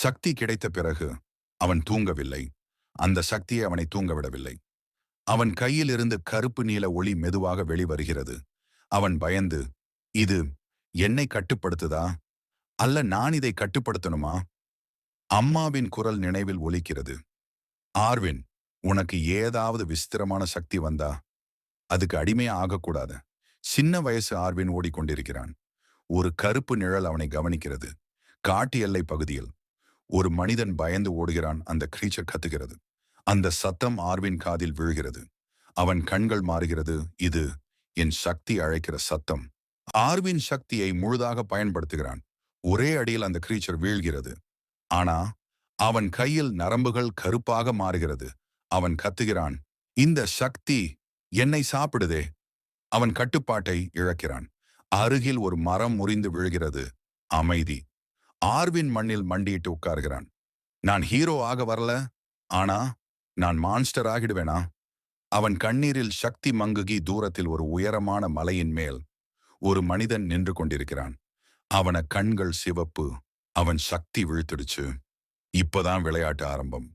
சக்தி கிடைத்த பிறகு அவன் தூங்கவில்லை. அந்த சக்தியை அவனை தூங்கவிடவில்லை. அவன் கையில் இருந்து கருப்பு நீல ஒளி மெதுவாக வெளிவருகிறது. அவன் பயந்து, இது என்னை கட்டுப்படுத்துதா? அல்ல நான் இதை கட்டுப்படுத்தணுமா? அம்மாவின் குரல் நினைவில் ஒலிக்கிறது. ஆர்வின், உனக்கு ஏதாவது விசித்திரமான சக்தி வந்தா அதுக்கு அடிமையா ஆகக்கூடாது. சின்ன வயசு ஆர்வின் ஓடிக்கொண்டிருக்கிறான். ஒரு கருப்பு நிழல் அவனை கவனிக்கிறது. காட்டு எல்லை பகுதியில் ஒரு மனிதன் பயந்து ஓடுகிறான். அந்த கிரீச்சர் கத்துகிறது. அந்த சத்தம் ஆர்வின் காதில் விழுகிறது. அவன் கண்கள் மாறுகிறது. இது என் சக்தி அழைக்கிற சத்தம். ஆர்வின் சக்தியை முழுதாக பயன்படுத்துகிறான். ஒரே அடியில் அந்த கிரீச்சர் வீழ்கிறது. ஆனா அவன் கையில் நரம்புகள் கருப்பாக மாறுகிறது. அவன் கத்துகிறான், இந்த சக்தி என்னை சாப்பிடுதே. அவன் கட்டுப்பாட்டை இழக்கிறான். அருகில் ஒரு மரம் முறிந்து விழுகிறது. அமைதி. ஆர்வின் மண்ணில் மண்டியிட்டு உட்கார்கிறான். நான் ஹீரோ ஆக வரல, ஆனா நான் மான்ஸ்டர் ஆகிடுவேனா? அவன் கண்ணீரில் சக்தி மங்குகி தூரத்தில் ஒரு உயரமான மலையின் மேல் ஒரு மனிதன் நின்று கொண்டிருக்கிறான். அவன கண்கள் சிவப்பு. அவன் சக்தி விழுத்துடுச்சு. இப்பதான் விளையாட்டு ஆரம்பம்.